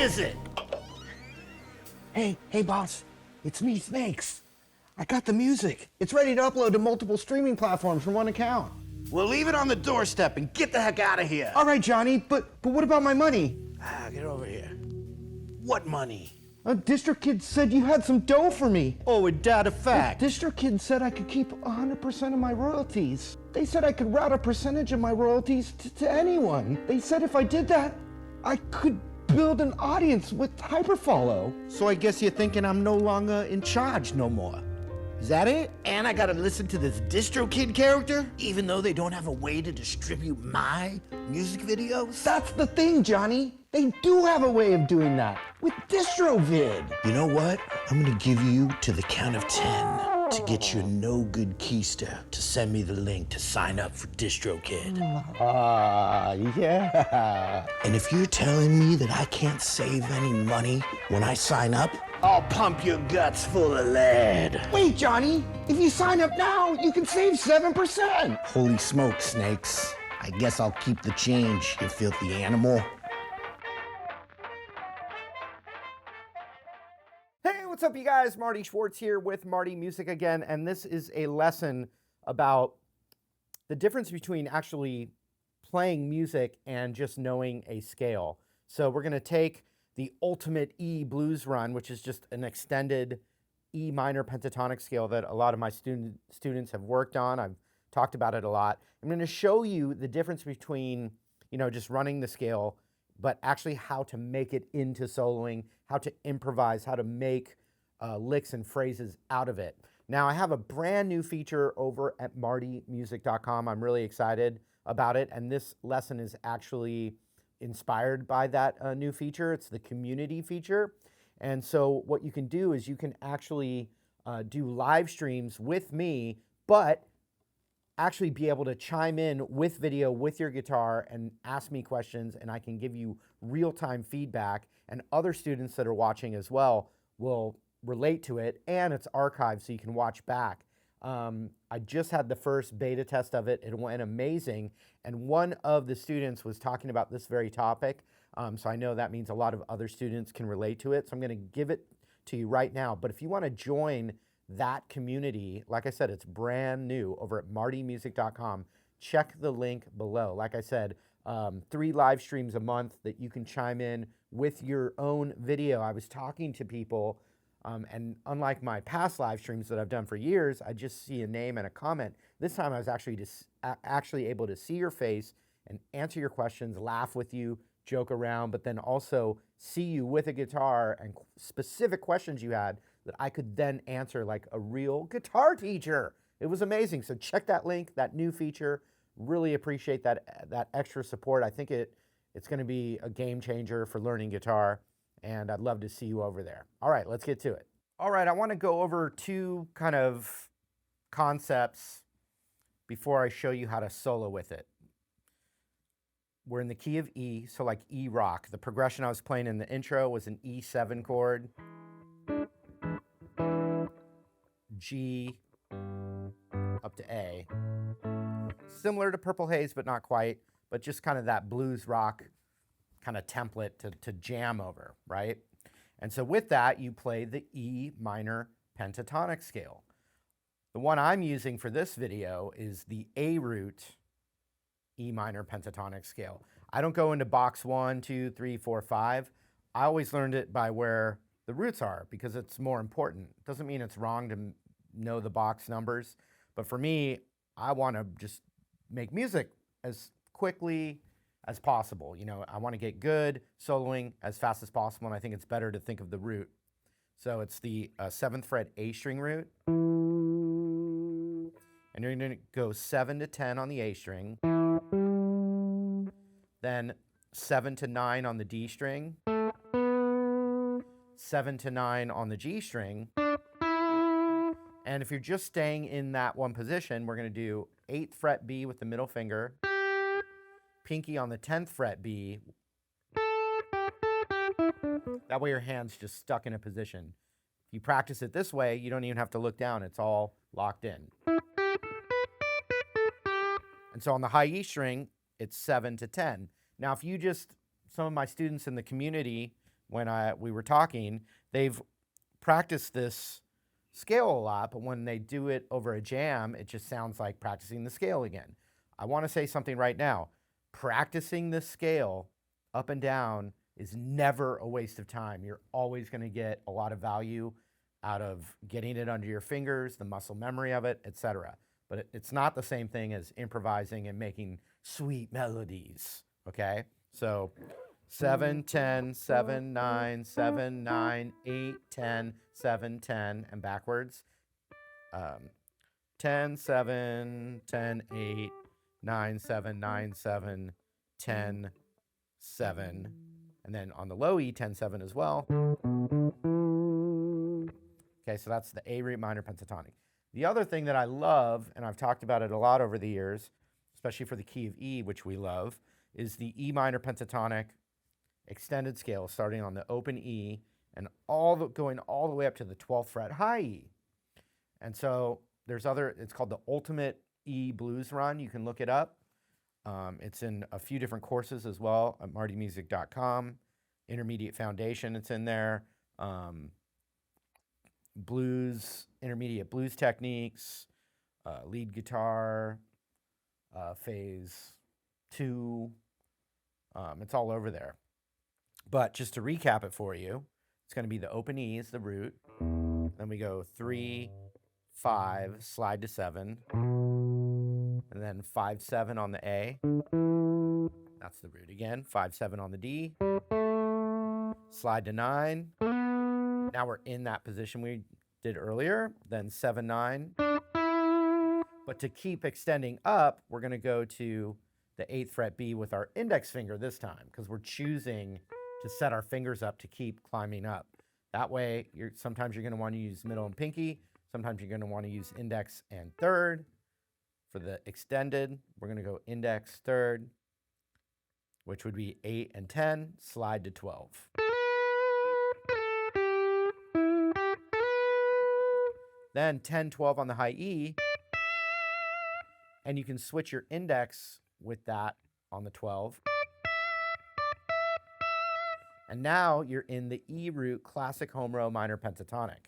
is it? Hey, boss. It's me, Snakes. I got the music. It's ready to upload to multiple streaming platforms from one account. Well, leave it on the doorstep and get the heck out of here. All right, Johnny, but what about my money? Get over here. What money? District Kid said you had some dough for me. Oh, a data fact. District Kid said I could keep 100% of my royalties. They said I could route a percentage of my royalties to anyone. They said if I did that, I could build an audience with Hyperfollow. So I guess you're thinking I'm no longer in charge no more. Is that it? And I gotta listen to this Distro Kid character, even though they don't have a way to distribute my music videos? That's the thing, Johnny. They do have a way of doing that with DistroVid. You know what? I'm gonna give you to the count of 10 to get your no-good keister to send me the link to sign up for DistroKid. Yeah. And if you're telling me that I can't save any money when I sign up, I'll pump your guts full of lead. Wait, Johnny. If you sign up now, you can save 7%. Holy smoke, Snakes. I guess I'll keep the change, you filthy animal. Hey, what's up, you guys? Marty Schwartz here with Marty Music again, and this is a lesson about the difference between actually playing music and just knowing a scale. So we're going to take the ultimate E blues run, which is just an extended E minor pentatonic scale that a lot of my students have worked on. I've talked about it a lot. I'm going to show you the difference between, just running the scale, but actually how to make it into soloing, how to improvise, how to make licks and phrases out of it. Now, I have a brand new feature over at martymusic.com. I'm really excited about it, and this lesson is actually inspired by that new feature. It's the community feature. And so what you can do is you can actually do live streams with me, but actually be able to chime in with video with your guitar and ask me questions, and I can give you real-time feedback, and other students that are watching as well will relate to it, and it's archived so you can watch back. I just had the first beta test of it. It went amazing, and one of the students was talking about this very topic, so I know that means a lot of other students can relate to it, so I'm going to give it to you right now. But if you want to join that community, like I said, it's brand new over at martymusic.com. Check the link below. Like I said, 3 live streams a month that you can chime in with your own video. I was talking to people, and unlike my past live streams that I've done for years, I just see a name and a comment. This time I was actually able to see your face and answer your questions, laugh with you, joke around, but then also see you with a guitar and specific questions you had that I could then answer like a real guitar teacher. It was amazing. So check that link, that new feature. Really appreciate that extra support. I think it's going to be a game changer for learning guitar, and I'd love to see you over there. All right, let's get to it. All right, I want to go over 2 kind of concepts before I show you how to solo with it. We're in the key of E, so like E rock. The progression I was playing in the intro was an E7 chord, G up to A. Similar to Purple Haze, but not quite, but just kind of that blues rock kind of template to jam over, right? And so with that, you play the E minor pentatonic scale. The one I'm using for this video is the A root E minor pentatonic scale. I don't go into box 1, 2, 3, 4, 5. I always learned it by where the roots are because it's more important. It doesn't mean it's wrong to know the box numbers, but for me, I want to just make music as quickly as possible. I want to get good soloing as fast as possible, and I think it's better to think of the root. So it's the 7th fret A string root, and you're going to go 7 to 10 on the A string, then 7 to 9 on the D string, 7 to 9 on the G string, and if you're just staying in that one position, we're going to do 8th fret B with the middle finger, pinky on the 10th fret B. That way your hand's just stuck in a position. If you practice it this way, you don't even have to look down. It's all locked in. And so on the high E string, it's 7 to 10. Now, if some of my students in the community when we were talking, they've practiced this scale a lot, but when they do it over a jam, it just sounds like practicing the scale again. I want to say something right now. Practicing the scale up and down is never a waste of time. You're always going to get a lot of value out of getting it under your fingers, the muscle memory of it, etc. But it's not the same thing as improvising and making sweet melodies, okay? So 7, 10, 7, 9, 7, 9, 8, 10, 7, 10, and backwards. 10, 7, 10, 8, 9, 7, 9, 7, 10, 7. And then on the low E, 10, 7 as well. Okay, so that's the A root minor pentatonic. The other thing that I love, and I've talked about it a lot over the years, especially for the key of E, which we love, is the E minor pentatonic extended scale, starting on the open E and going all the way up to the 12th fret high E. And so it's called the Ultimate E Blues Run. You can look it up. It's in a few different courses as well at martymusic.com. Intermediate Foundation, it's in there. Intermediate blues techniques, lead guitar, phase 2. It's all over there. But just to recap it for you, it's going to be the open E is the root. Then we go 3, 5, slide to 7. And then 5, 7 on the A. That's the root again. 5, 7 on the D. Slide to 9. Now we're in that position we did earlier. Then 7, 9. But to keep extending up, we're going to go to the 8th fret B with our index finger this time, because we're choosing to set our fingers up to keep climbing up. That way, sometimes you're going to want to use middle and pinky. Sometimes you're going to want to use index and third. For the extended, we're going to go index, third, which would be 8 and 10, slide to 12. Then 10, 12 on the high E, and you can switch your index with that on the 12. And now you're in the E root classic home row minor pentatonic.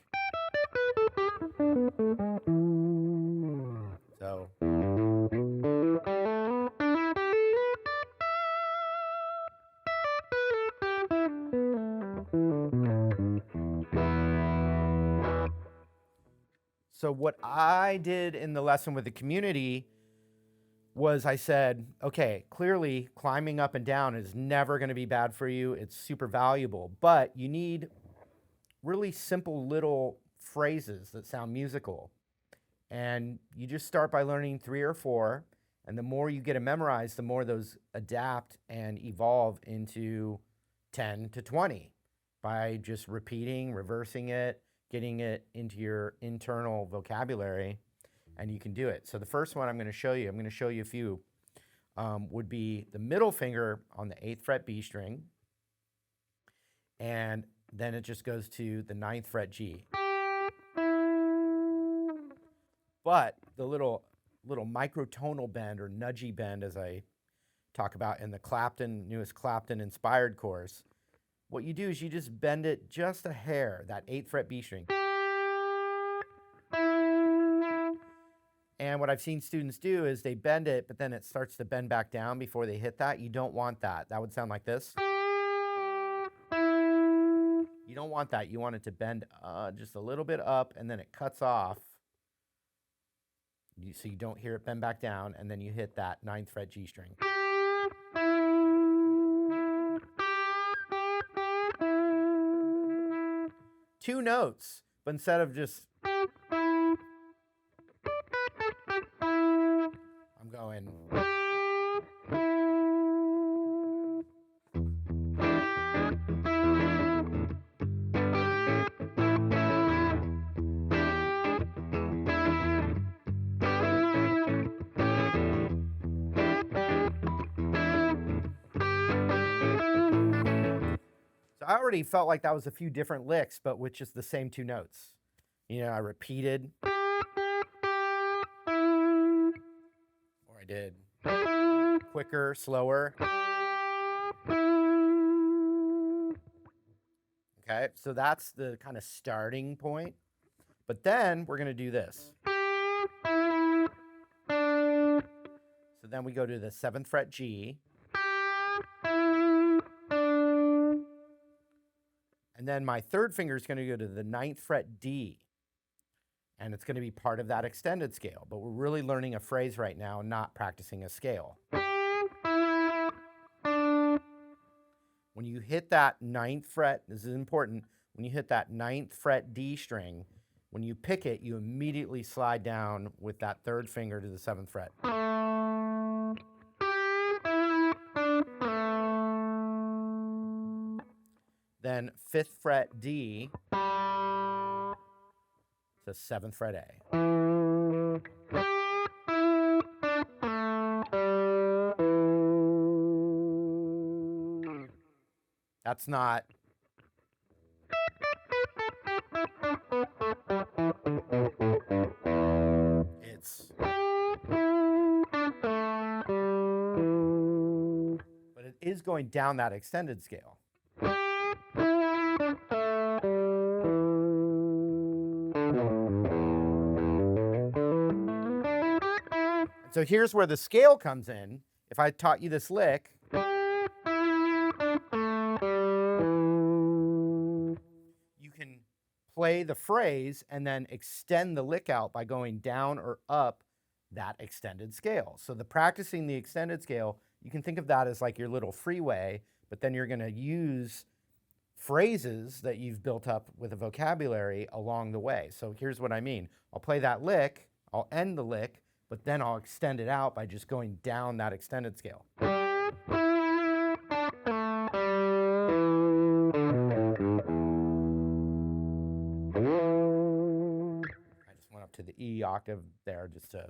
So what I did in the lesson with the community was I said, okay, clearly climbing up and down is never going to be bad for you. It's super valuable, but you need really simple little phrases that sound musical. And you just start by learning 3 or 4. And the more you get them memorized, the more those adapt and evolve into 10 to 20 by just repeating, reversing it, getting it into your internal vocabulary, and you can do it. So the first one I'm going to show you a few, would be the middle finger on the 8th fret B string, and then it just goes to the 9th fret G. But the little microtonal bend or nudgy bend, as I talk about in the newest Clapton inspired course, what you do is you just bend it just a hair, that 8th fret B string. And what I've seen students do is they bend it, but then it starts to bend back down before they hit that. You don't want that. That would sound like this. You don't want that. You want it to bend just a little bit up, and then it cuts off. So you don't hear it bend back down, and then you hit that 9th fret G string. Two notes, but instead of just, I'm going. So I already felt like that was a few different licks, but with just the same 2 notes. You know, I repeated, or I did quicker, slower. Okay, so that's the kind of starting point. But then we're going to do this. So then we go to the 7th fret G. And then my 3rd finger is going to go to the 9th fret D. And it's going to be part of that extended scale. But we're really learning a phrase right now, not practicing a scale. When you hit that 9th fret, this is important, when you hit that 9th fret D string, when you pick it, you immediately slide down with that 3rd finger to the 7th fret. Then 5th fret D to 7th fret A. That's not. It's. But it is going down that extended scale. So here's where the scale comes in. If I taught you this lick, you can play the phrase and then extend the lick out by going down or up that extended scale. So the practicing the extended scale, you can think of that as like your little freeway, but then you're going to use phrases that you've built up with a vocabulary along the way. So here's what I mean. I'll play that lick, I'll end the lick, but then I'll extend it out by just going down that extended scale. I just went up to the E octave there just to,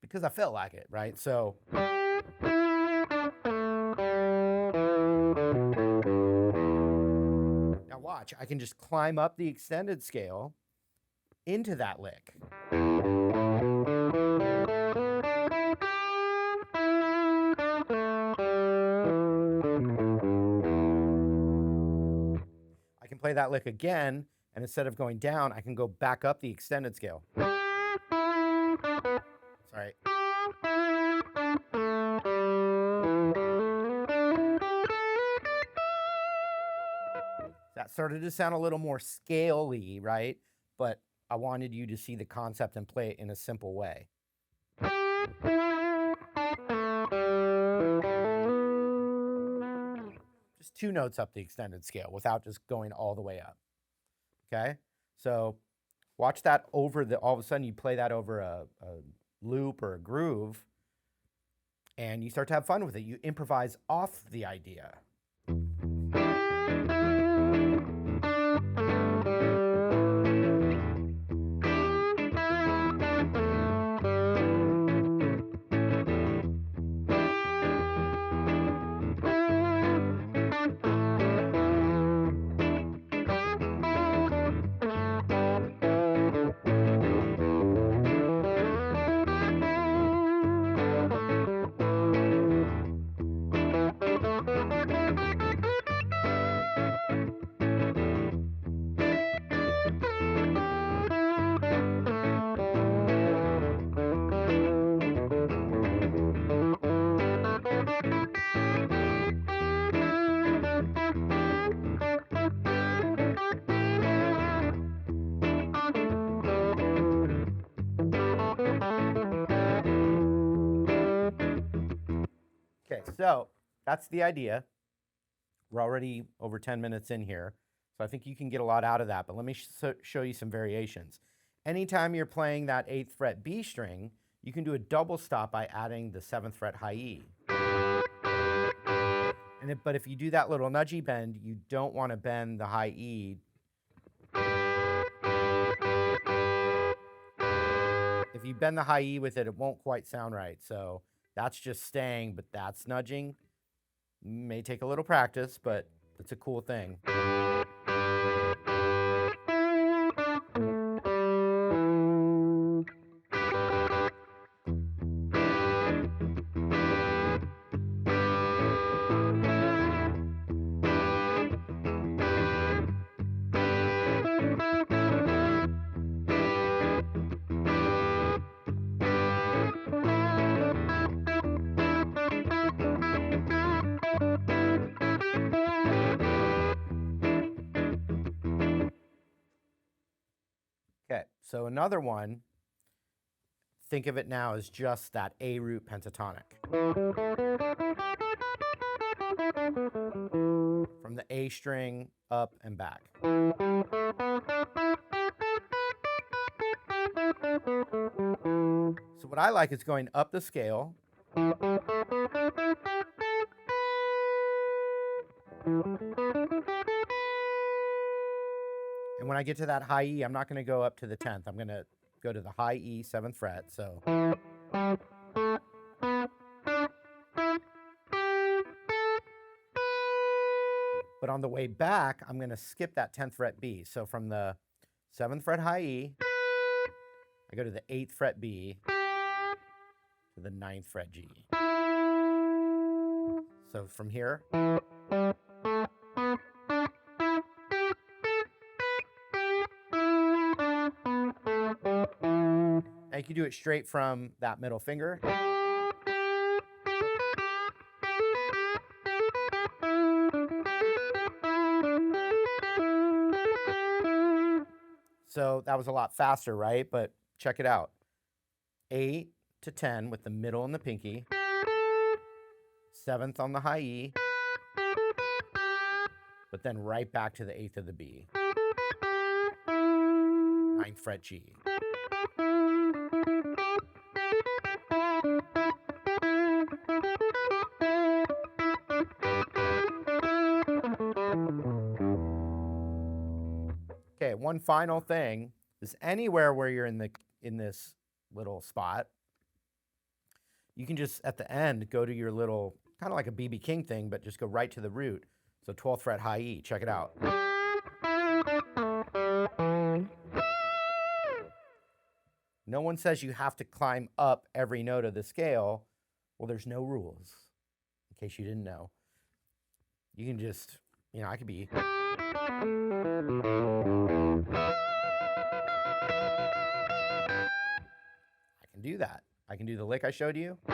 because I felt like it, right? So. Now watch, I can just climb up the extended scale into that lick. I can play that lick again, and instead of going down, I can go back up the extended scale. Sorry. That started to sound a little more scale-y, right? But I wanted you to see the concept and play it in a simple way. Just 2 notes up the extended scale without just going all the way up. Okay? So watch that over the, all of a sudden you play that over a loop or a groove, and you start to have fun with it. You improvise off the idea. Okay, so that's the idea. We're already over 10 minutes in here, so I think you can get a lot out of that, but let me show you some variations. Anytime you're playing that 8th fret B string, you can do a double stop by adding the 7th fret high E. But if you do that little nudgy bend, you don't want to bend the high E. If you bend the high E with it, it won't quite sound right. So that's just staying, but that's nudging. May take a little practice, but it's a cool thing. Okay, so another one, think of it now as just that A root pentatonic. From the A string up and back. So what I like is going up the scale. And when I get to that high E, I'm not going to go up to the 10th. I'm going to go to the high E, 7th fret. So. But on the way back, I'm going to skip that 10th fret B. So from the 7th fret high E, I go to the 8th fret B to the 9th fret G. So from here. And you can do it straight from that middle finger. So that was a lot faster, right? But check it out. 8 to 10 with the middle and the pinky. 7th on the high E. But then right back to the 8th of the B. 9th fret G. Okay, one final thing is anywhere where you're in this little spot, you can just at the end go to your little kind of like a BB King thing, but just go right to the root. So 12th fret high E, check it out. No one says you have to climb up every note of the scale. Well, there's no rules, in case you didn't know. You can just, I could be. I can do that. I can do the lick I showed you. I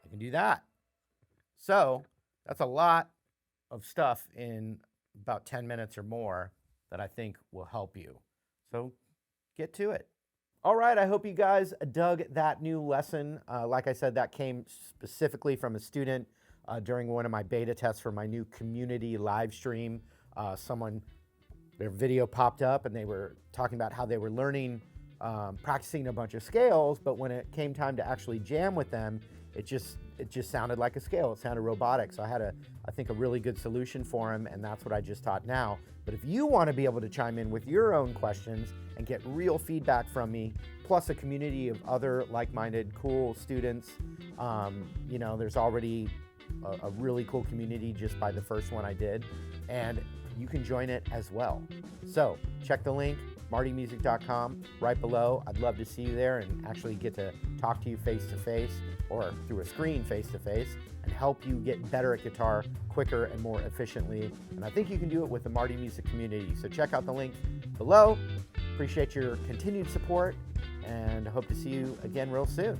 can do that. So that's a lot of stuff in about 10 minutes or more that I think will help you. So get to it. All right, I hope you guys dug that new lesson. Like I said, that came specifically from a student during one of my beta tests for my new community live stream. Their video popped up and they were talking about how they were learning, practicing a bunch of scales, but when it came time to actually jam with them, it just sounded like a scale. It sounded robotic. So I had I think a really good solution for him, and that's what I just taught now. But if you want to be able to chime in with your own questions and get real feedback from me, plus a community of other like-minded, cool students, there's already a really cool community just by the first one I did, and you can join it as well. So check the link, martymusic.com, right below. I'd love to see you there and actually get to talk to you face-to-face or through a screen face-to-face and help you get better at guitar quicker and more efficiently. And I think you can do it with the Marty Music Community. So check out the link below. Appreciate your continued support and hope to see you again real soon.